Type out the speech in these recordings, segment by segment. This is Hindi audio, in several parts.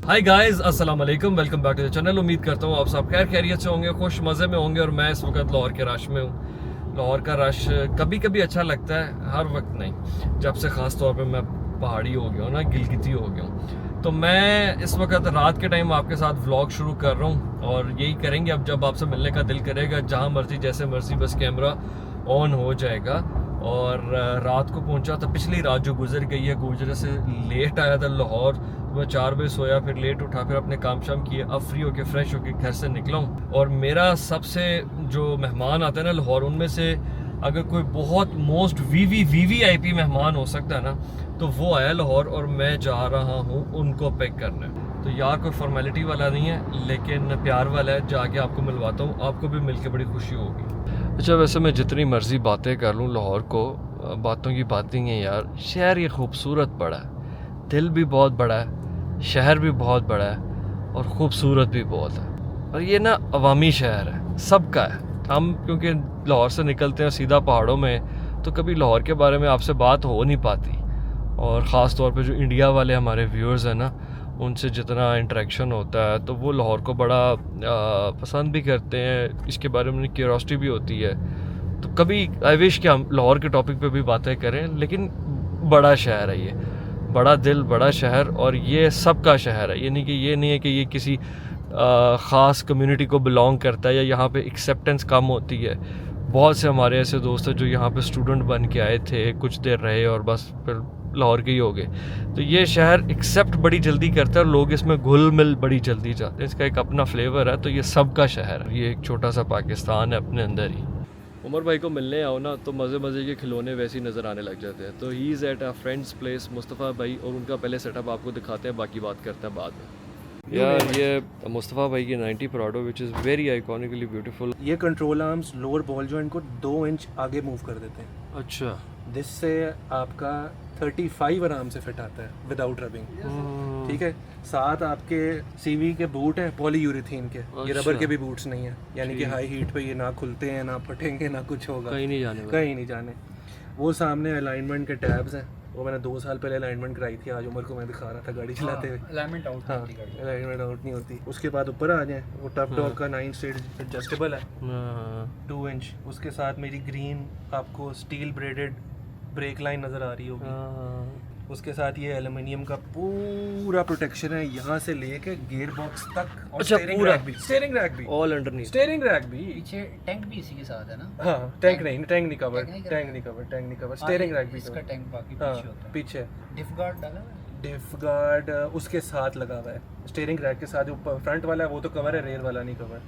हाय गाइस, अस्सलाम वालेकुम, welcome back to the channel. उम्मीद करता हूँ आप सब खैर खैरियत से होंगे, खुश मज़े में होंगे। और मैं इस वक्त लाहौर के रश में हूँ। लाहौर का रश कभी कभी अच्छा लगता है, हर वक्त नहीं। जब से ख़ास तौर पे मैं पहाड़ी हो गया हूँ ना, गिलगिती हो गया हूँ, तो मैं इस वक्त रात के टाइम आपके साथ व्लॉग शुरू कर रहा हूँ। और यही करेंगे अब, जब आपसे मिलने का दिल करेगा, जहाँ मर्जी जैसे मर्जी, बस कैमरा ऑन हो जाएगा। और रात को पहुंचा था, पिछली रात जो गुजर गई है, गुजरे से लेट आया था लाहौर। मैं 4 बजे सोया, फिर लेट उठा, फिर अपने काम शाम किए, अब फ्री होके फ्रेश होके घर से निकला हूँ। और मेरा सबसे जो मेहमान आते हैं ना लाहौर, उनमें से अगर कोई बहुत मोस्ट वीवीआईपी मेहमान हो सकता है ना, तो वो आया लाहौर, और मैं जा रहा हूँ उनको पिक करने। तो यार कोई फॉर्मेलिटी वाला नहीं है, लेकिन प्यार वाला है। जाके आपको मिलवाता हूँ, आपको भी मिलके बड़ी खुशी होगी। अच्छा, वैसे मैं जितनी मर्जी बातें कर लूँ लाहौर को, बातों की बातें हैं यार। शहर ये खूबसूरत बड़ा है, दिल भी बहुत बड़ा है, शहर भी बहुत बड़ा है, और ख़ूबसूरत भी बहुत है। और ये ना अवामी शहर है, सबका है। हम क्योंकि लाहौर से निकलते हैं सीधा पहाड़ों में, तो कभी लाहौर के बारे में आपसे बात हो नहीं पाती। और ख़ास तौर पे जो इंडिया वाले हमारे व्यूअर्स हैं ना, उनसे जितना इंटरेक्शन होता है, तो वो लाहौर को बड़ा पसंद भी करते हैं, इसके बारे में क्यूरियोसिटी भी होती है। तो कभी आई विश कि हम लाहौर के टॉपिक पे भी बातें करें। लेकिन बड़ा शहर है ये, बड़ा दिल, बड़ा शहर, और ये सबका शहर है। ये नहीं है कि ये किसी ख़ास कम्युनिटी को बिलोंग करता है या यहाँ पे एक्सेप्टेंस कम होती है। बहुत से हमारे ऐसे दोस्त हैं जो यहाँ पे स्टूडेंट बन के आए थे, कुछ देर रहे और बस फिर लाहौर के ही हो गए। तो ये शहर एक्सेप्ट बड़ी जल्दी करता है, और लोग इसमें घुल मिल बड़ी जल्दी जाते हैं। इसका एक अपना फ्लेवर है। तो ये सबका शहर है, ये एक छोटा सा पाकिस्तान है अपने अंदर ही। उमर भाई को मिलने आओ ना, तो मज़े मज़े के खिलौने वैसे ही नज़र आने लग जाते हैं। तो he is at a friends place, Mustafa भाई, और उनका पहले सेटअप आपको दिखाते हैं, बाकी बात करते हैं बाद में। यार ये मुस्तफ़ा भाई की 90 Prado, which is very iconically beautiful. ये control arms lower ball joint को 2 इंच आगे मूव कर देते हैं, अच्छा, जिससे आपका 35 आराम से फिट आता है विदाउट रबिंग। ठीक है, साथ आपके सीवी के बूट हैं पॉलीयूरेथीन के, ये रबर के भी बूट्स नहीं है, यानी कि हाई हीट पे ये ना खुलते हैं, ना फटेंगे, ना कुछ होगा, कहीं नहीं जाने, कहीं नहीं जाने। वो सामने अलाइनमेंट के टैब्स हैं, वो मैंने 2 साल पहले अलाइनमेंट कराई थी, आज उमर को मैं दिखा रहा था गाड़ी चलाते हुए। अलाइनमेंट आउट हाँ, अलाइनमेंट आउट नहीं होती। उसके बाद ऊपर आ जाए, वो टफ डॉग का 9 स्टेज एडजस्टेबल है, 2 इंच। उसके साथ मेरी ग्रीन आपको स्टील ब्रेडेड ब्रेक लाइन नज़र आ रही होगी। उसके साथ ये एल्युमिनियम का पूरा प्रोटेक्शन है, यहाँ से लेके गियर बॉक्स तक। और अच्छा, पूरा स्टीयरिंग रैक भी, ऑल अंडरनीथ, स्टीयरिंग रैक भी। पीछे टैंक भी इसी के साथ है ना? हाँ, टैंक नहीं कवर, टैंक नहीं कवर, स्टीयरिंग रैक भी इसका टैंक बाकी हाँ, पीछे होता है। पीछे डिफ गार्ड डाला है? डिफ गार्ड उसके साथ लगा हुआ है, स्टीयरिंग रैक के साथ। जो फ्रंट वाला है वो तो कवर है, रेयर वाला नहीं कवर।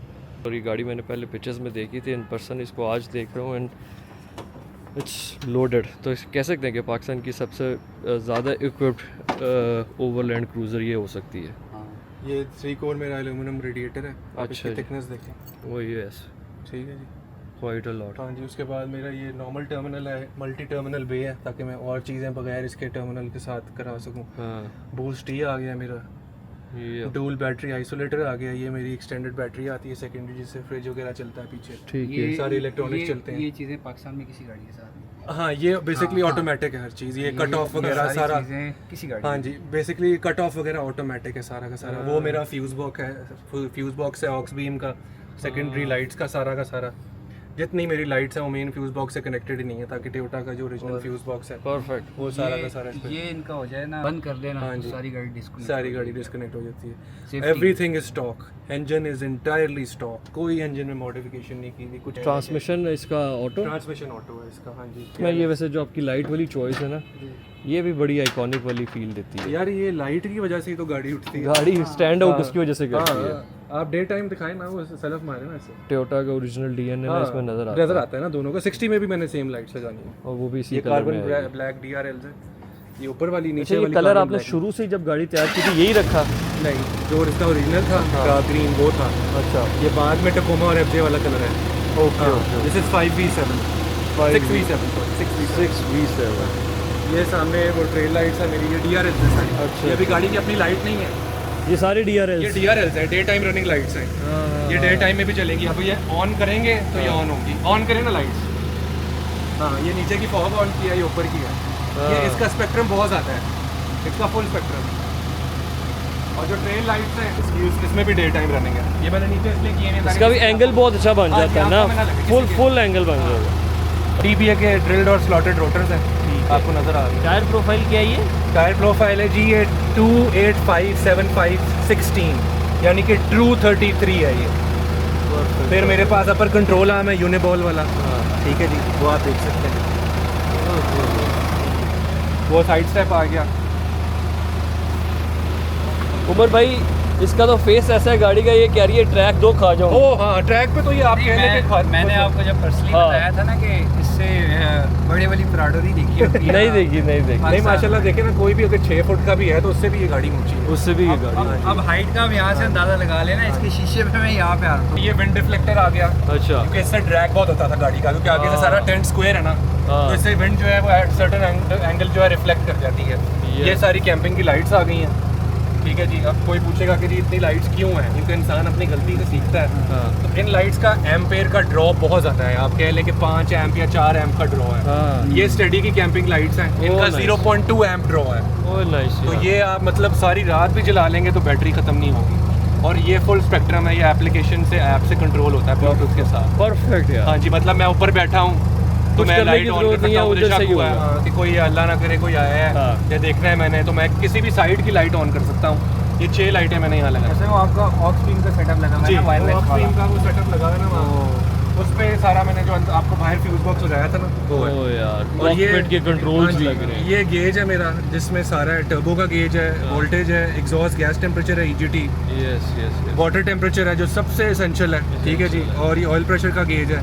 और ये गाड़ी मैंने पहले पिक्चर्स में देखी थी, इन पर्सन इसको आज देख रहा हूँ, एंड इट्स लोडेड। तो कह सकते हैं कि पाकिस्तान की सबसे ज़्यादा इक्विप्ड ओवरलैंड क्रूज़र ये हो सकती है। हाँ। ये 3 कोर मेरा एल्यूमिनियम रेडिएटर है। अच्छा इसकी जी। थिकनेस देखें, वो यूएस ठीक है जी, क्वाइट अ लॉट। हाँ जी। उसके बाद मेरा ये नॉर्मल टर्मिनल है, मल्टी टर्मिनल बे है, ताकि मैं और चीज़ें बगैर इसके टर्मिनल के साथ करा सकूँ। हाँ, बूस्ट ये आ गया मेरा, ये डुअल बैटरी आइसोलेटर आ गया। ये मेरी एक्सटेंडेड बैटरी आती है सेकेंडरी, जिससे फ्रिज वगैरह चलता है पीछे। ठीक है। सारे इलेक्ट्रॉनिक्स चलते हैं। ये चीज़ें पाकिस्तान में किसी गाड़ी के साथ नहीं। हाँ, ये बेसिकली ऑटोमेटिक है हर चीज़। ये कट ऑफ वगैरह सारा किसी गाड़ी। हाँ जी, बेसिकली कट ऑफ वगैरह ऑटोमेटिक है सारा का सारा। वो मेरा फ्यूज़ बॉक्स है ऑक्स बीम का, सेकेंडरी लाइट्स का सारा। जितनी मेरी लाइट्स हैं वो मेन फ्यूज़ बॉक्स से कनेक्टेड ही नहीं है, ताकि टोयोटा का जो ओरिजिनल फ्यूज़ बॉक्स है परफेक्ट, वो सारा का सारा ये इनका हो जाए ना, बंद कर देना, हाँ तो जी। सारी गाड़ी डिस्कनेक्ट, सारी गाड़ी डिस्कनेक्ट हो जाती है। Safety। Everything is stock, engine is entirely stock, कोई इंजन में मॉडिफिकेशन नहीं की थी कुछ। ट्रांसमिशन इसका ऑटो, ट्रांसमिशन ऑटो है इसका, हाँ जी। मैं ये वैसे जो आपकी लाइट वाली चॉइस है ना, ये भी बड़ी आइकॉनिक वाली फील देती है। यार ये लाइट की वजह से ही तो गाड़ी उठती है। गाड़ी स्टैंड आउट उसकी वजह से करती है। आप डे टाइम दिखाएं ना, वो सेल्फ मारे ना ऐसे, टोयोटा का ओरिजिनल डीएनए ना इसमें नजर आता है ना दोनों का। 60 में भी मैंने सेम लाइट्स लगानी है, और वो भी इसी ये कलर में कार्बन है। ब्लैक DRL है। ये ऊपर वाली, अच्छा, नीचे ये वाली कलर carbon आपने black शुरू से ही जब गाड़ी तैयार की थी यही रखा? नहीं, जो इसका ओरिजिनल था डार्क ग्रीन वो था। अच्छा, ये बाद में टकोमा और FJ वाला कलर है। Okay okay. This is 5V7 6V7। ये सामने वो ट्रेल लाइट्स है मेरी, ये DRL है। अच्छा, ये भी गाड़ी की अपनी लाइट नहीं है, ये सारे DRL, ये DRL है, डे टाइम रनिंग लाइट्स हैं। ये डे टाइम में भी चलेंगी। अब ये ऑन करेंगे तो ये ऑन होगी, ऑन करें ना लाइट्स। हाँ, ये नीचे की फॉग ऑन की है, ये ऊपर की है। ये इसका स्पेक्ट्रम बहुत ज़्यादा है, इसका फुल स्पेक्ट्रम। और जो ट्रेल लाइट्स हैं इसमें भी डे टाइम रनिंग है। ये मैंने नीचे इसलिए किए हैं इसका भी एंगल बहुत अच्छा बन हाँ, जाता है यहाँ पे ना ना, लगे फुल किसी के। फुल एंगल बन जाएगा। TBA के ड्रिल्ड और स्लॉटेड रोटर्स हैं, आपको नज़र आ रही है। टायर प्रोफाइल क्या है ये? टायर प्रोफाइल है जी ये 285/75/16 यानी कि ट्रू 33 है ये। फिर मेरे पास अपर कंट्रोल आर्म है यूनिबॉल वाला, ठीक है जी, वो आप देख सकते हैं। वो साइड स्टेप आ गया। उमर भाई इसका तो फेस ऐसा है गाड़ी का, ये कह रही है ट्रैक दो खा जाओ। ओ हाँ, ट्रैक पे तो ये आप कह लें कि मैंने आपको जब पर्सनली हाँ। बताया था ना कि इससे बड़ी वाली प्राडो नहीं देखी होती। नहीं देखी नहीं माशाल्लाह देखे ना, कोई भी अगर 6 फुट का भी है तो उससे भी ये गाड़ी ऊंची है। उससे भी ये गाड़ी। अब हाइट का हम यहाँ से अंदाजा लगा लेना, इसके शीशे पे मैं यहाँ पे आ रहा हूँ। ये विंड डिफ्लेक्टर आ गया, अच्छा क्योंकि इससे ड्रैग बहुत होता था गाड़ी का, क्योंकि आगे से सारा टेंट स्क्वायर है ना, हाँ। तो इससे विंड जो है वो एट सर्टेन एंगल जो है रिफ्लेक्ट कर जाती है। ये सारी कैंपिंग की लाइट्स आ गई हैं, ठीक है जी। अब कोई पूछेगा कि जी इतनी लाइट्स क्यों हैं, क्योंकि इंसान अपनी गलती से सीखता है। हाँ। तो इन लाइट्स का एम्पेयर का ड्रॉप बहुत ज़्यादा है, आप कह लें कि 5 एम्प या 4 एम्प का ड्रॉ है। हाँ। ये स्टडी की कैंपिंग लाइट्स हैं, इनका nice। 0.2 एम्प ड्रॉ है। Oh nice. तो ये आप मतलब सारी रात भी जला लेंगे तो बैटरी ख़त्म नहीं होगी। और ये फुल स्पेक्ट्रम है, ये एप्लीकेशन से ऐप से कंट्रोल होता है ब्लूटूथ के साथ। परफेक्ट यार। हाँ जी, मतलब मैं ऊपर बैठा हूँ तो कुछ मैं करने लाइट की ऑन जरूरत कर नहीं सकता है, हूँ, मुझे उधर से शक ही हुआ है होगा। हाँ, कि कोई अल्लाह ना करे कोई आया है हाँ। या देखना है मैंने, तो मैं किसी भी साइड की लाइट ऑन कर सकता हूँ। ये 6 लाइटें मैंने यहाँ लगाई। जैसे वो आपका ऑक्स बीम का सेटअप लगा जी, है ना, वायरलेस ऑफ वाला। स्क्रीन का वो सेटअप लगा है ना वहाँ, उस पे सारा मैंने जो आपको बाहर फ्यूज बॉक्स लगाया था ना वो है। ओह यार, और ये कॉकपिट के कंट्रोल्स हाँ जी, लग रहे हैं। ये गेज है मेरा, जिसमें सारा है, टर्बो का गेज है, वोल्टेज है, एग्जॉस्ट गैस टेम्परेचर है, EGT, yes yes. Water temperature है जो सबसे एसेंशियल है, ठीक है जी, और ये ऑयल प्रेशर का गेज है।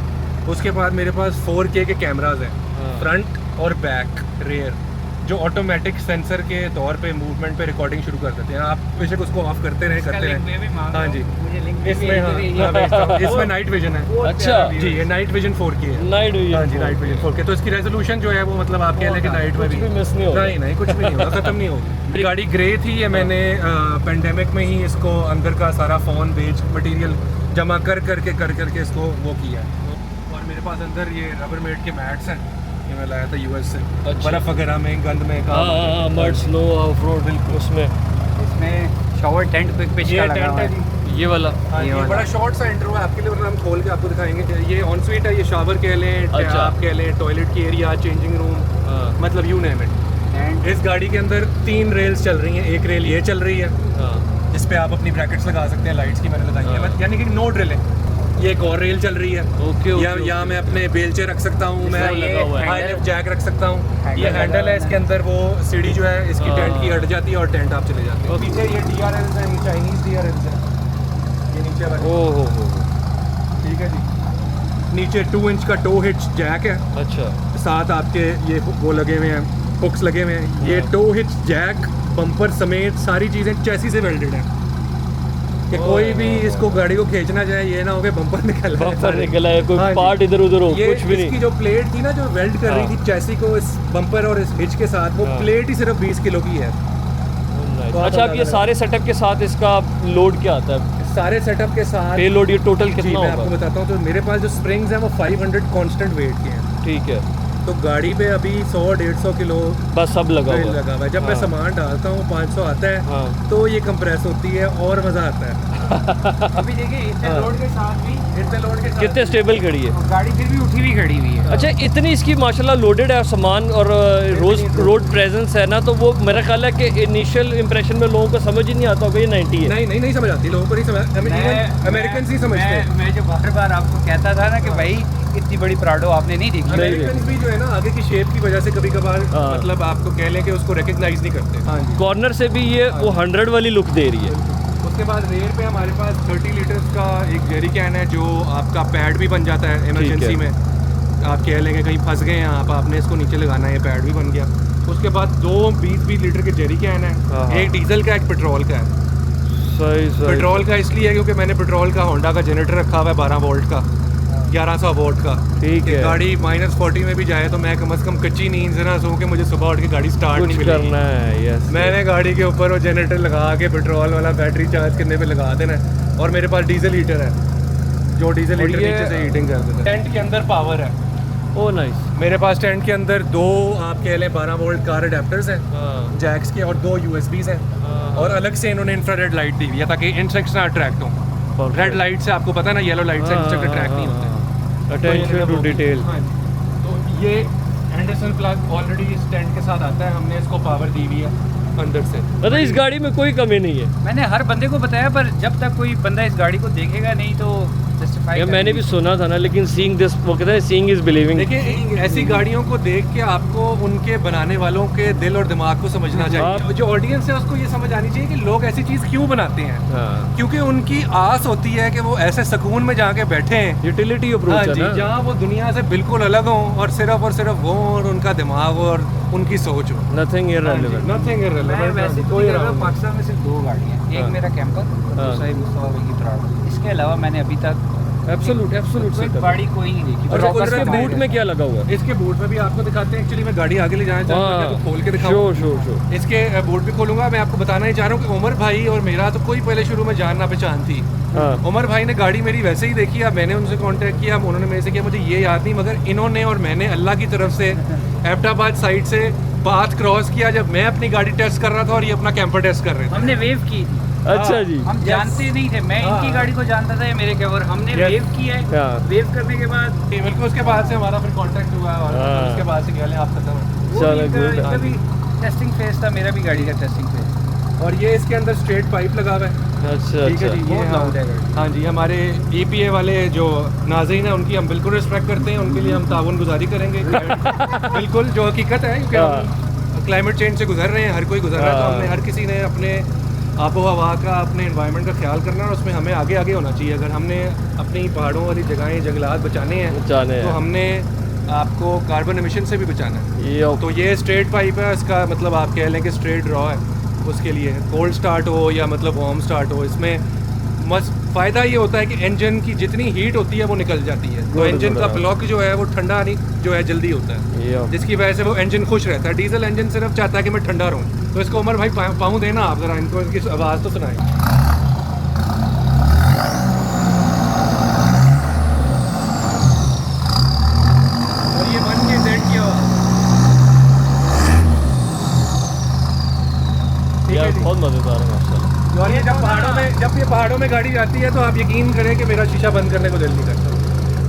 उसके बाद मेरे पास 4K के कैमराज हैं, हाँ। फ्रंट और बैक रेयर, जो ऑटोमेटिक सेंसर के तौर पे मूवमेंट पे रिकॉर्डिंग शुरू कर देते हैं। आप बेशक उसको ऑफ करते रहें इसका लिंक मैं भी मांग हाँ रहा जी, हूँ, मुझे लिंक इसमें हाँ भेजता हूँ। इसमें नाइट विजन है। अच्छा जी, ये नाइट विजन 4K है। Night vision. हाँ जी, नाइट विजन 4K, तो इसकी रेजोल्यूशन जो है वो मतलब आप कह लें कि नाइट में कुछ भी मिस नहीं होगा। नहीं कुछ भी नहीं होगा, खत्म नहीं होगी। गाड़ी ग्रे थी, ये मैंने पेंडेमिक में ही इसको अंदर का सारा फोन बेज मटेरियल जमा कर करके इसको वो किया है। और मेरे पास अंदर ये रबर मेड के मैट्स हैं, ये मैं लाया था US से। अच्छा। बर्फ वगैरह में गंद में हाँ मड स्नो ऑफ रोड बिल्कुल उसमें। इसमें शॉवर टेंट पे पिच का ये लगा टेंट हुआ है है। जी। ये वाला। हाँ ये ये वाला। बड़ा शॉर्ट सा इंट्रो है आपके लिए, वरना हम खोल के आपको दिखाएंगे। ये ऑन स्वीट है, ये शावर कह लें, अच्छा। आप कह लें, टॉयलेट की एरिया, चेंजिंग रूम, हाँ मतलब यू नेम इट। टेंट इस गाड़ी के अंदर 3 रेल्स चल रही हैं, एक रेल ये चल रही है, हाँ इस पे आप अपनी ब्रैकेट्स लगा सकते हैं, लाइट्स की मैंने लगाई है, हाँ। यानी कि नो ड्रिलिंग। ये एक और रेल चल रही है, ओके या मैं अपने बेलचे रख सकता हूँ, मैं इसमें लगा हुआ है। हाई लिफ्ट जैक रख सकता हूँ। हैंडल ये लगा हैंडल हुआ है, है इसके अंदर वो सीढ़ी जो है इसकी हाँ। टेंट की हट जाती है और टेंट आप चले जाते हैं। ओके। पीछे ये DRLs हैं, ये चाइनीज DRLs हैं, ये नीचे वाले, ओह हो। ठीक है जी। नीचे 2 इंच का टो हिच जैक है, अच्छा साथ आपके ये वो लगे हुए हैं, हुक्स लगे हुए हैं। ये टो हिच जैक बम्पर समेत सारी चीज़ें चैसी से वेल्डेड हैं, कि कोई भी इसको गाड़ी को खींचना चाहे ये ना हो कि बम्पर निकल आए बम्पर सारे। निकला है, कोई हाँ जी। पार्ट इधर उधर हो, ये कुछ भी इसकी नहीं। जो प्लेट थी ना जो वेल्ड कर रही हाँ। थी चैसी को इस बम्पर और इस हिच के साथ, वो हाँ। प्लेट ही सिर्फ 20 किलो की है। तो आप अच्छा अब ये अंदाजा सारे सेटअप के साथ इसका लोड क्या आता है? सारे सेटअप के साथ पे लोड ये टोटल जी कितना मैं आपको होगा? बताता हूँ। तो मेरे पास जो स्प्रिंग्स हैं वो 500 कांस्टेंट वेट के हैं, ठीक है, तो गाड़ी पे अभी 100-150 किलो बस सब लगा तेल हुआ है। लगा हुआ है। जब मैं हाँ। सामान डालता हूँ 500 आता है, हाँ तो ये कंप्रेस होती है और मज़ा आता है। अभी देखिए इतने हाँ। लोड के साथ भी इतने लोड के साथ कितने स्टेबल खड़ी है? गाड़ी फिर भी उठी हुई खड़ी हुई है। अच्छा इतनी इसकी माशाल्लाह लोडेड है सामान और रोड प्रेजेंस है ना, तो वो मेरा ख्याल है कि इनिशियल इंप्रेशन में लोगों को समझ ही नहीं आता होगा ये 90 है। नहीं समझ आती, लोगों को नहीं समझ, अमेरिकन ही समझते हैं। मैं जो बार आपको कहता था ना कि भाई इतनी बड़ी प्राडो आपने नहीं देखी। अमेरिकन भी जो है ना आगे की शेप की वजह से कभी कभार हाँ। मतलब आपको कह लें कि उसको रिकग्नाइज नहीं करते। हाँ जी। कॉर्नर से भी ये वो 100 वाली लुक दे रही है। उसके बाद रेयर पे हमारे पास 30 लीटर्स का एक जेरी कैन है, जो आपका पैड भी बन जाता है इमरजेंसी में। आप कह लेंगे कहीं फंस गए हैं आपने इसको नीचे लगाना है, ये पैड भी बन गया। उसके बाद 2 20-20 लीटर के जेरी कैन हाँ। है, एक डीजल का एक पेट्रोल का है। सही पेट्रोल का इसलिए है क्योंकि मैंने पेट्रोल का होंडा का जनरेटर रखा हुआ है 12 वोल्ट का, 1100 वोल्ट का। ठीक है, गाड़ी -40 में भी जाए तो मैं कम से कम कच्ची नींद से ना सो के मुझे सुबह उठ के गाड़ी स्टार्ट कुछ नहीं मिलेगी। करना है। यस मैंने गाड़ी के ऊपर वो जनरेटर लगा के पेट्रोल वाला बैटरी चार्ज करने पे लगा देना है। और मेरे पास डीजल हीटर है, जो डीजल और हीटर ये- नीचे से हीटिंग कर देता है। टेंट के अंदर पावर है, ओ नाइस। मेरे पास टेंट के अंदर 2 आप कह लें 12 वोल्ट कार अडेप्टर्स हैं हाँ जैक्स के, और 2 USBs हैं, और अलग से इन्होंने इंफ्रारेड लाइट दी हुई है ताकि इंसेक्ट्स ना अट्रैक्ट हों। रेड लाइट से आपको पता है ना, येलो लाइट से इंसेक्ट अट्रैक्ट नहीं होते। Attention to detail. हाँ, तो ये एंडरसन प्लग ऑलरेडी इस टेंट के साथ आता है, हमने इसको पावर दी हुई है अंदर से। मतलब इस गाड़ी में कोई कमी नहीं है। मैंने हर बंदे को बताया, पर जब तक कोई बंदा इस गाड़ी को देखेगा नहीं तो जस्टिफाई। या मैंने भी सुना था ना, लेकिन सीइंग दिस, वो कहते हैं सीइंग इज बिलीविंग। देखिए ऐसी गाड़ियों को देख के आपको उनके बनाने वालों के दिल और दिमाग को समझना चाहिए। जो ऑडियंस है उसको ये समझ आनी चाहिए कि लोग ऐसी चीज़ क्यों बनाते हैं। हाँ, क्योंकि उनकी आस होती है कि वो ऐसे सुकून में जाके बैठे हैं, यूटिलिटी हाँ अप्रोच है जी, ना। जहाँ वो दुनिया से बिल्कुल अलग हों और सिर्फ वो और उनका दिमाग और उनकी सोच हो। Nothing irrelevant. नथिंग मैं इररिलेवेंट। वैसे तो कोई नहीं कर रहा, पाकिस्तान में सिर्फ 2 गाड़ियाँ, एक हाँ। मेरा कैंपर और दूसरा ही मुस्तफा भाई की प्राउड। इसके अलावा मैंने अभी तक एब्सोल्यूट कोई गाड़ी कोई नहीं देखी। अच्छा, Rockers इसके के बूट बाहर में क्या लगा हुआ है? इसके बूट में भी आपको दिखाते हैं। एक्चुअली मैं गाड़ी आगे ले जाना चाहता हूँ तो खोल के दिखाऊँ। शो। इसके बूट भी खोलूंगा। मैं आपको बताना ही चाह रहा हूँ कि उमर भाई और मेरा तो कोई पहले शुरू में जान ना पहचान थी। हाँ उमर भाई ने गाड़ी मेरी वैसे ही देखी, अब मैंने उनसे कांटेक्ट किया, उन्होंने मेरे से किया, मुझे ये याद नहीं, मगर इन्होंने और मैंने अल्लाह की तरफ से एबटाबाद साइड से बात क्रॉस किया जब मैं अपनी गाड़ी टेस्ट कर रहा था और ये अपना कैंपर टेस्ट कर रहे थे। हमने वेव की थी। अच्छा जी। हम जानते नहीं थे, मैं इनकी गाड़ी को जानता था, ये मेरे के, और हमने Yes. वेव की है। हाँ। वेव करने के बाद बिल्कुल उसके बाद से हमारा फिर कांटेक्ट हुआ और हाँ। उसके बाद से कहले आप खत्म है। वो चलो, इनका- good. इनका भी टेस्टिंग फेज था, मेरा भी गाड़ी का टेस्टिंग फेज। और ये इसके अंदर स्ट्रेट पाइप लगा हुआ है। अच्छा ठीक है अच्छा। जी, ये बहुत हाँ, loud है गाड़ी। हाँ जी, हमारे EPA वाले जो नाज़रीन हैं उनकी हम बिल्कुल रिस्पेक्ट करते हैं, उनके लिए हम ताउन गुजारी करेंगे। बिल्कुल जो हकीकत है, क्योंकि हम क्लाइमेट चेंज से गुजर रहे हैं, हर कोई गुजर रहा है, तो हाँ। हमने हर किसी ने अपने आबो हवा का, अपने एनवायरनमेंट का ख्याल करना है और उसमें हमें आगे आगे होना चाहिए। अगर हमने अपनी पहाड़ों वाली जगहें, जंगलात बचाने हैं जाने तो हमने आपको कार्बन एमिशन से भी बचाना है। ये तो ये स्ट्रेट पाइप है, इसका मतलब आप कह लें कि स्ट्रेट ड्रॉ है। उसके लिए कोल्ड स्टार्ट हो या मतलब वार्म स्टार्ट हो, इसमें मस्त फ़ायदा ये होता है कि इंजन की जितनी हीट होती है वो निकल जाती है, तो Good, इंजन good, का हाँ। ब्लॉक जो है वो ठंडा नहीं जो है जल्दी होता है, ये जिसकी वजह से वो इंजन खुश रहता है। डीजल इंजन सिर्फ चाहता है कि मैं ठंडा रहूँ। तो इसको उमर भाई पाँव देना आप ज़रा, इनको इनकी आवाज़ तो सुनाएं। और ये 1 के Z की आवाज़। ठीक है यार जी। बहुत मजेदार है माशाल्लाह। और ये जब ये पहाड़ों में गाड़ी जाती है तो आप यकीन करें कि मेरा शीशा बंद करने को दिल नहीं करता।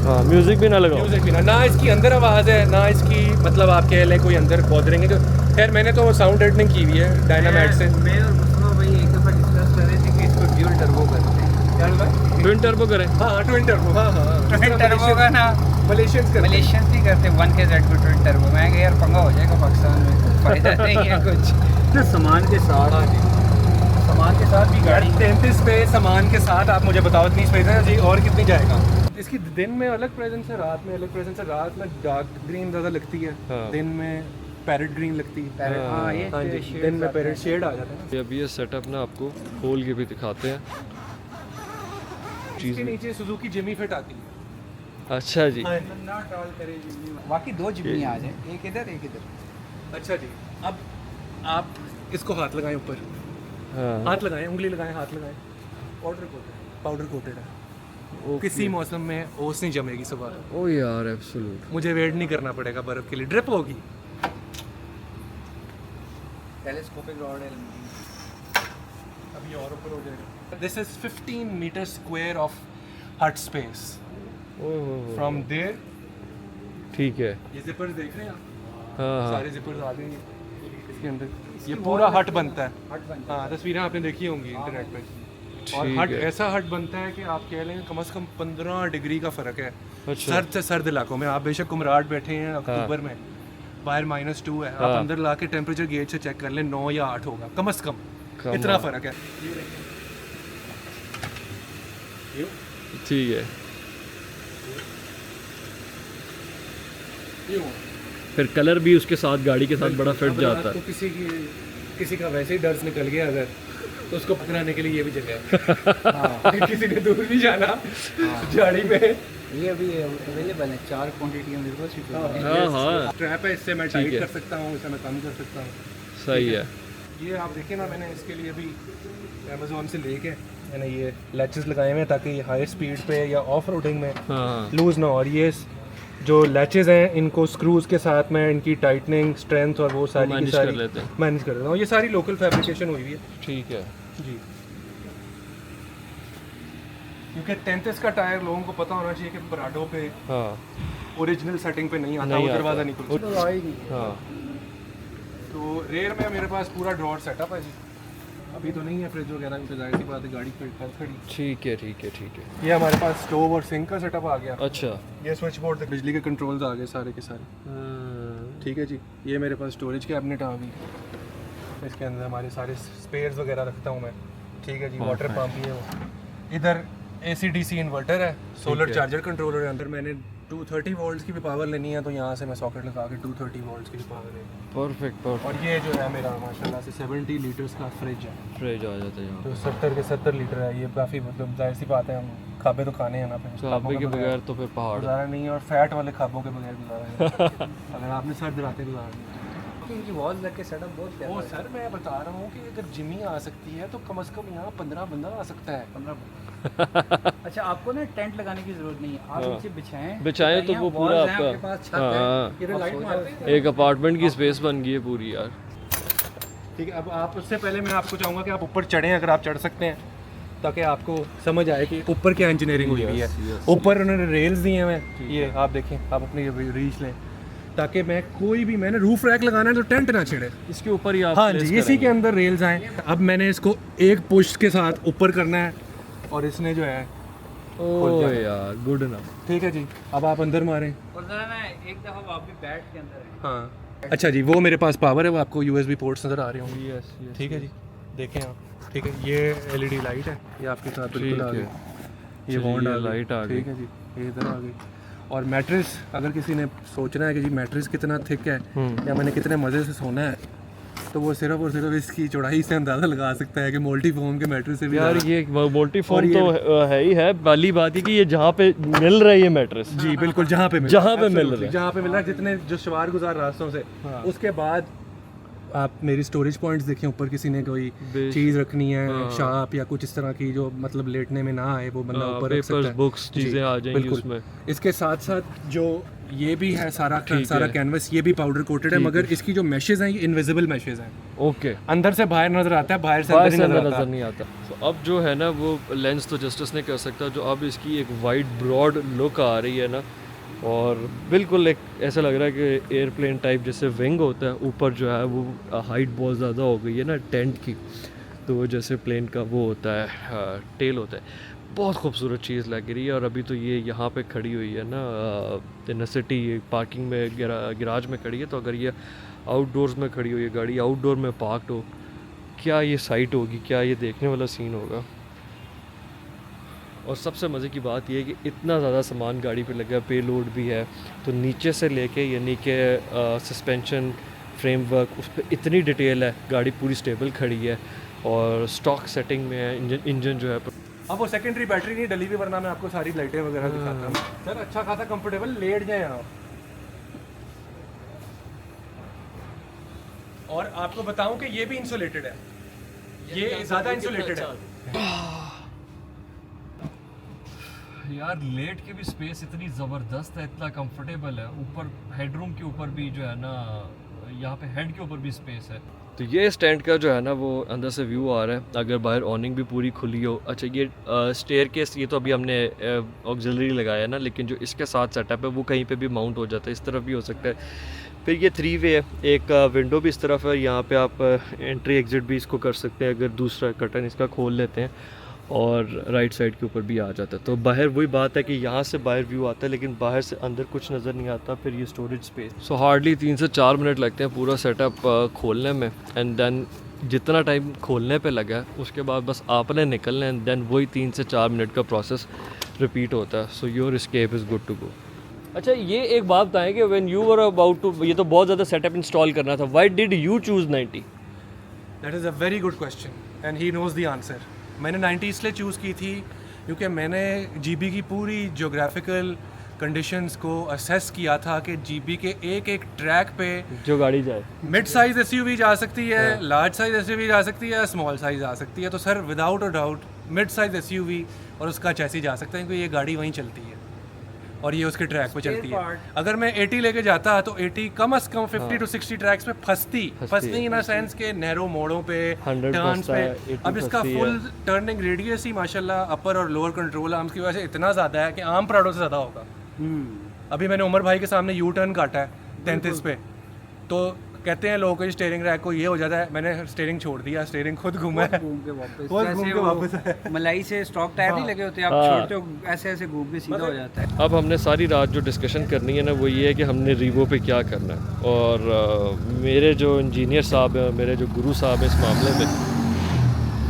हाँ, म्यूजिक भी ना लगाओ। म्यूजिक भी ना इसकी अंदर आवाज़ है, ना इसकी मतलब आप कह लें कोई अंदर बॉदरिंग है। जो खैर मैंने तो साउंड एडिटिंग की हुई है डायनामैट से। मैं और मुस्तफा भाई एक दफ़ा डिस्कस कर रहे थे कि इसको ड्यूल टर्बो करते हैं। ट्विन टर्बो करें। हाँ ट्विन टर्बो, हाँ ट्विन टर्बो का ना मलेशियंस करते हैं। मलेशियंस नहीं करते 1 के Z को ट्विन टर्बो। मैं कहा यार पंगा हो जाएगा पाकिस्तान में, फायदा नहीं है कुछ। सामान के साथ, हाँ जी, सामान के साथ भी गाड़ी 33 पे सामान के साथ आप मुझे बताओ इतनी स्पेस है जी, और कितनी जाएगा। इसकी दिन में अलग प्रेजेंस है, रात में अलग प्रेजेंस है। रात में डार्क ग्रीन ज़्यादा लगती है, हाँ। दिन में पैरेट ग्रीन लगती है। हाँ, ये हाँ जी, shades दिन में आते पैरेट हैं। शेड आ जाता है। ये अभी ये सेटअप ना आपको खोल के भी दिखाते हैं। इसके नीचे सुजुकी जिमी फिट आती है। अच्छा जी। ना टाल करे बाकी 2 जिम्नी आ जाए, एक इधर एक इधर। अच्छा जी, अब आप इसको हाथ लगाएं ऊपर, हाँ हाथ लगाएं, उंगली लगाएं, हाथ लगाएं। पाउडर कोटेड है। किसी मौसम में ओस नहीं जमेगी सुबह। ओ यार एब्सोल्यूट। मुझे वेट नहीं करना पड़ेगा बर्फ के लिए, ड्रिप होगी। टेलीस्कोपिक रॉड है। अभी और ऊपर हो जाएगा। This is 15 meter square of hut space from there. ठीक है। ये जिपर्स देख रहे हैं आप, हाँ हाँ सारे जिपर्स आ गए इसके अंदर। ये पूरा हट बनता है। हाँ, तस्वीरें आपने देखी होंगी इंटरनेट पे। और ठीक हट है। ऐसा हट बनता है कि आप कह लें कम से कम 15 डिग्री का फ़र्क है अच्छा। सर्द से सर्द इलाकों में। आप बेशक कुमराट बैठे हैं अक्टूबर में, बाहर -2 है, हाँ। आप अंदर ला के टेम्परेचर गेज से चेक कर लें 9 या 8 होगा कम से कम, इतना फ़र्क है। ठीक है। फिर कलर भी उसके साथ गाड़ी के साथ बड़ा फिट अब जाता रात है। को किसी का वैसे ही डर्स निकल गया अगर, तो उसको पकड़ाने के लिए ये भी जगह है। किसी ने दूर भी जाना झाड़ी में, ये अभी अवेलेबल है 4 क्वांटिटी मेरे पास। हाँ हाँ ट्रैप है, इससे मैं ठीक टाइट है। कर सकता हूँ, इसे मैं कम कर सकता हूँ। सही है। ये आप देखिए ना, मैंने इसके लिए अभी अमेज़ोन से लेके मैंने ये लैचेस लगाए हुए हैं ताकि ये हाई स्पीड पे या ऑफ रोडिंग में हाँ लूज़ ना हो। और ये जो लैचेज हैं इनको स्क्रूज के साथ में इनकी टाइटनिंग स्ट्रेंथ और वो सारी की मैनेज सारी कर लेते हैं। मैनेज कर देता हूँ। ये सारी लोकल फैब्रिकेशन हुई हुई है ठीक है जी, क्योंकि 33 का टायर लोगों को पता होना चाहिए कि पराडो पे हाँ ओरिजिनल सेटिंग पे नहीं आता, नहीं वो आता। दरवाज़ा नहीं खुलता। तो आई नहीं हाँ तो रेयर में मेरे पास पूरा ड्रॉर सेटअप है जी। अभी तो नहीं है फ्रिज वगैरह, क्योंकि जाहिर सी बात है गाड़ी कल खड़ी। ठीक है ठीक है ठीक है। ये हमारे पास स्टोव और सिंक का सेटअप आ गया। अच्छा ये स्विच बोर्ड तक बिजली के कंट्रोल्स आ गए सारे के सारे। ठीक है जी। ये मेरे पास स्टोरेज कैबिनेट आ गई, इसके अंदर हमारे सारे स्पेयर्स वगैरह रखता हूँ मैं। ठीक है जी। वाटर पंप ये वो। इधर AC/DC इन्वर्टर है, सोलर चार्जर कंट्रोलर है अंदर। मैंने 230 वोल्ट्स की भी पावर लेनी है तो यहाँ से मैं सॉकेट लगा के 230 वोल्ट्स की भी पावर लेनी परफेक्ट परफेक्ट। है। और ये जो है मेरा माशाल्लाह से 70 लीटर्स का फ्रिज है, फ्रिज आ जाता है यहाँ तो 70 के 70 लीटर है। ये काफ़ी मतलब जाहिर सी बात है, हम खाबे तो खाने हैं ना, फिर खाबे के बगैर तो फिर पहाड़। गुजारा नहीं है, और फैट वाले खाबों के बगैर गुजारा है अगर आपने सर दिलाते गुजारनी है। इनकी वॉल्स लग के सेटअप बहुत प्यारा वो है। सर मैं बता रहा हूँ कि अगर जिमी आ सकती है तो कम से कम यहाँ 15 बंदा आ सकता है। 15 अच्छा, आपको ना टेंट लगाने की जरूरत नहीं है, आप नीचे बिछाएं बिछाएं तो वो पूरा walls हैं, आपका। आपके पास छत हाँ, है, इधर लाइट मारते हैं। एक अपार्टमेंट की स्पेस बन गई है पूरी यार। ठीक है। अब आप उससे पहले मैं आपको चाहूँगा कि आप ऊपर चढ़ें, अगर आप चढ़ सकते हैं, ताकि आपको समझ आए कि ऊपर क्या इंजीनियरिंग हुई हुई है। ऊपर उन्होंने रेल्स दिए हुए हैं, ये आप देखें, आप अपनी रीच लें, ताकि मैं कोई भी, मैंने रूफ रैक लगाना है तो टेंट ना छिड़े। इसके ऊपर ही आप हाँ place जी, इसी के करेंगे। अंदर रेल्स आए। अब मैंने इसको एक पुश के साथ ऊपर करना है और इसने जो है, ओह यार गुड इनफ। ठीक है जी। अब आप अंदर मारें। और जरा ना एक दफ़ा आप भी बैठ के अंदर हैं। हाँ अच्छा जी, वो मेरे पास पावर है, वो आपको USB पोर्ट्स नज़र आ रहे होंगे। यस यस ठीक है जी, देखें आप। ठीक है, ये LED लाइट है, ये आपके साथ बिल्कुल आ ठीक गई। है। ये बॉन्ड ये लाइट आ गई। ठीक है जी, ये इधर आ गई। और मैट्रेस, अगर किसी ने सोचना है कि जी मैट्रेस कितना थिक है या मैंने कितने मज़े से सोना है, तो वो सिर्फ और सिर्फ इसकी चौड़ाई से अंदाज़ा लगा सकता है कि मल्टी फोम के मैट्रेस से भी यार ज़्यादा- ये मोटी और फोम ये- तो है ही है। वाली बात है कि ये जहाँ पे मिल रहा है ये मैट्रेस। जी बिल्कुल, जहाँ पे जहाँ पे मिल रहा है। जहाँ पे मिल रहा है, जितने जो सवार गुजार रास्तों से। हाँ। उसके बाद आप मेरी स्टोरेज पॉइंट्स देखें, ऊपर किसी ने कोई बेश- चीज़ रखनी है, हाँ। शाप या कुछ इस तरह की जो मतलब लेटने में ना आए, वो बंदा ऊपर रख सकता पेपर्स है। बुक्स जी, चीज़ें आ जाएंगी बिल्कुल। उसमें। इसके साथ साथ जो ये भी है सारा ठीक सारा है। कैनवस, ये भी पाउडर कोटेड है, ठीक मगर है। इसकी जो मैशेज हैं ये इनविजिबल मैशेज हैं। ओके अंदर से बाहर नजर आता है, बाहर से बाहर अंदर से नहीं अंदर नजर नज़र आता। नहीं आता। तो अब जो है ना वो लेंस तो जस्टिस ने कर सकता, जो अब इसकी एक वाइड ब्रॉड लुक आ रही है ना, और बिल्कुल एक ऐसा लग रहा है कि एयरप्लेन टाइप जैसे विंग होता है, ऊपर जो है वो हाइट बहुत ज़्यादा हो गई है ना टेंट की, तो जैसे प्लेन का वो होता है टेल होता है। बहुत खूबसूरत चीज़ लग रही है। और अभी तो ये यहाँ पे खड़ी हुई है ना इन सिटी पार्किंग में, गैराज में खड़ी है। तो अगर ये आउटडोर्स में खड़ी हुई है गाड़ी, आउटडोर में पार्कड हो, क्या ये साइट होगी, क्या ये देखने वाला सीन होगा। और सबसे मज़े की बात ये है कि इतना ज़्यादा सामान गाड़ी पे लगा है, पे लोड भी है, तो नीचे से लेके यानी कि सस्पेंशन फ्रेमवर्क, उस पर इतनी डिटेल है, गाड़ी पूरी स्टेबल खड़ी है और स्टॉक सेटिंग में है। इंजन जो है अब वो सेकेंडरी बैटरी नहीं डली हुई, वरना मैं आपको सारी लाइटें वगैरह दिखाता हूँ। सर अच्छा खासा कंफर्टेबल लेट जाए आप। और आपको बताऊं कि ये भी इंसुलेटेड है, ये ज़्यादा इंसुलेटेड है। यार लेट की भी स्पेस इतनी ज़बरदस्त है, इतना कंफर्टेबल है। ऊपर हेडरूम के ऊपर भी जो है ना, यहाँ पे हेड के ऊपर भी स्पेस है। तो ये स्टैंड का जो है ना वो अंदर से व्यू आ रहा है, अगर बाहर ऑनिंग भी पूरी खुली हो। अच्छा ये स्टेयर केस, ये तो अभी हमने ऑक्सिलरी लगाया है ना, लेकिन जो इसके साथ सेटअप है वो कहीं पे भी माउंट हो जाता है, इस तरफ भी हो सकता है। फिर ये 3 वे है, एक विंडो भी इस तरफ है, यहाँ पे आप एंट्री एग्जिट भी इसको कर सकते हैं अगर दूसरा कर्टन इसका खोल लेते हैं, और राइट साइड के ऊपर भी आ जाता है। तो बाहर वही बात है कि यहाँ से बाहर व्यू आता है, लेकिन बाहर से अंदर कुछ नज़र नहीं आता। फिर ये स्टोरेज स्पेस, सो हार्डली 3 से 4 मिनट लगते हैं पूरा सेटअप खोलने में, एंड देन जितना टाइम खोलने पे लगा है उसके बाद बस आपने निकलना है, एंड देन वही 3 से 4 मिनट का प्रोसेस रिपीट होता है। So your escape is good to go. अच्छा ये एक बात बताएं कि when you were about to, ये तो बहुत ज़्यादा सेटअप इंस्टॉल करना था, why did you choose 90? That is a very good question and he knows the answer. मैंने 90 इसलिए चूज़ की थी क्योंकि मैंने GB की पूरी जोग्राफिकल कंडीशंस को असेस किया था कि GB के एक एक ट्रैक पे जो गाड़ी जाए, मिड साइज़ SUV जा सकती है, लार्ज साइज़ SUV जा सकती है, स्मॉल साइज़ आ सकती है। तो sir without a doubt mid size SUV और उसका चैसी जा सकता है, क्योंकि ये गाड़ी वहीं चलती है। और ये उसके ट्रैक पे चलती है। part. अगर मैं 80 लेके जाता तो 80 कम से कम 50 to 60 ट्रैक्स पे फंसती इन सेंस के नैरो मोड़ों पे 100 टर्न्स पे। 80 अब इसका फंसती फुल टर्निंग रेडियस ही माशाल्लाह अपर और लोअर कंट्रोल आर्म्स की वजह से इतना ज़्यादा है कि आम प्राडो से ज़्यादा होगा। अभी मैंने उमर भाई के सामने यू टर्न काटा है 33 पे, तो कहते हैं लोगों को स्टीयरिंग रैक को ये हो जाता है, मैंने स्टीयरिंग छोड़ दिया, स्टीयरिंग खुद घूमा है, घूम के वापस खुद घूम जैसे के वो वापस आया। मलाई से स्टॉक टायर नहीं लगे होते, आप हाँ। छोड़ते हो ऐसे ऐसे घूम के सीधा हो जाता है। अब हमने सारी रात जो डिस्कशन करनी है ना वो ये है कि हमने रीवो पे क्या करना है, और मेरे जो इंजीनियर साहब हैं, मेरे जो गुरु साहब हैं इस मामले में,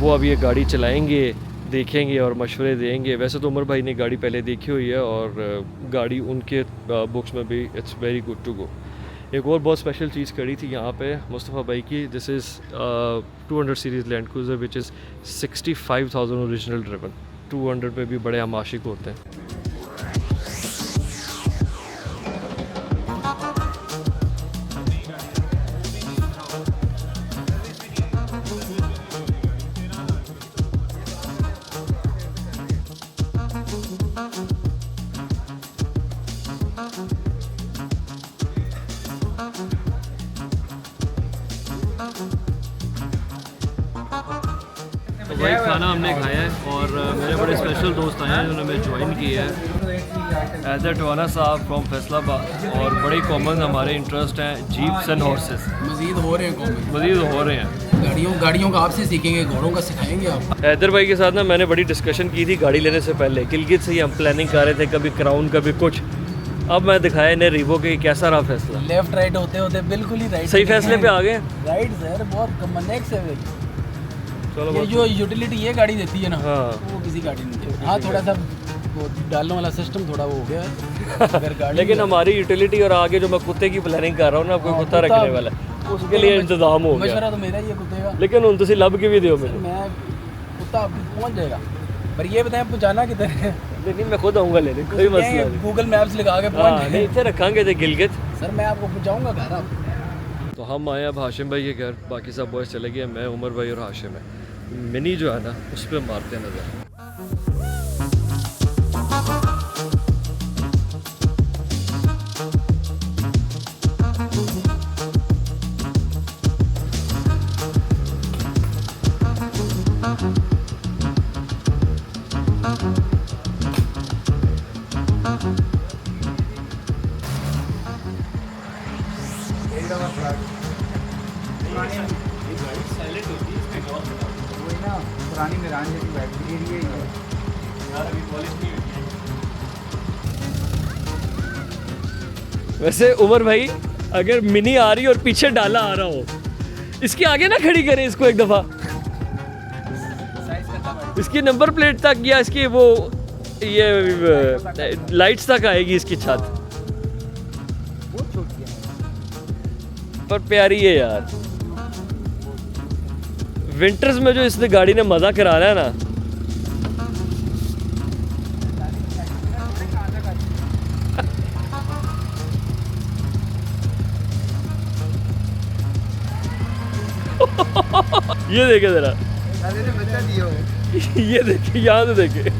वो अब ये गाड़ी चलाएंगे, देखेंगे और मशवरे देंगे। वैसे तो उमर भाई ने गाड़ी पहले देखी हुई है और गाड़ी उनके बुक्स में भी it's very good to go. एक और बहुत स्पेशल चीज़ करी थी यहाँ पे मुस्तफ़ा भाई की, this is 200 series land cruiser which is 65,000 original driven. 200 पे भी बड़े हम आशिक होते हैं। तो वही खाना हमने खाया है और मेरे बड़े स्पेशल दोस्त आए हैं जिन्होंने हमें ज्वाइन किया है, एज टवाना साहब फ्रॉम फैसलाबाद, और बड़े कॉमन हमारे इंटरेस्ट हैं जीप्स एंड हॉर्सेस। मजीद हो रहे हैं कॉमेंट, मज़ीद हो रहे हैं, गाड़ियों का आपसे सीखेंगे, घोड़ों का सिखाएंगे आप। हैदर भाई के साथ ना मैंने बड़ी डिस्कशन की थी गाड़ी लेने से पहले, गिलगित से ही हम प्लानिंग कर रहे थे, कभी क्राउन कभी कुछ। अब मैं दिखाया इन्हें रीवो के, कैसा रहा फैसला? लेफ्ट राइट होते होते बिल्कुल ही राइट सही फैसले पे आ गए। राइट सर, बहुत नेक्स्ट है। चलो ये जो यूटिलिटी ये गाड़ी देती है ना, हाँ। वो किसी गाड़ी नहीं देती। हाँ, थोड़ा सा वो डालने वाला सिस्टम थोड़ा वो हो गया है। अगर गाड़ी लेकिन हमारी यूटिलिटी और आगे जो मैं कुत्ते की प्लानिंग कर रहा हूँ ना, कोई कुत्ता रखने वाला है, उसके लिए इंतजाम हो गया। मशवरा तो मेरा ही है कुत्ते का, लेकिन उन तुसी लब के भी दियो मेरे। मैं कुत्ता पहुँच जाएगा, पर ये बताएं पहुँचाना किधर है? नहीं मैं खुद आऊँगा लेने, कोई मसला नहीं। गूगल मैप्स लगा के हाँ पहुँच नहीं इतने रखेंगे थे गिलगित। सर मैं आपको पहुँचाऊँगा घर आप। तो हम आए अब हाशिम भाई के घर, बाकी सब बॉयज़ चले गए, मैं उमर भाई और हाशिम है। मिनी जो है ना उस पर मारते नज़र। वही ना पुरानी मिरान जैसी बैटरी एरिया ही है। वैसे उमर भाई अगर मिनी आ रही और पीछे डाला आ रहा हो, इसके आगे ना खड़ी करें इसको एक दफ़ा, इसकी नंबर प्लेट तक या इसकी वो ये लाइट्स तक आएगी इसकी छत। बहुत छोटी है पर प्यारी है यार। विंटर्स में जो इस गाड़ी ने मज़ा कराना है ना, ये देखे जरा, ये देखे, यहाँ से देखे।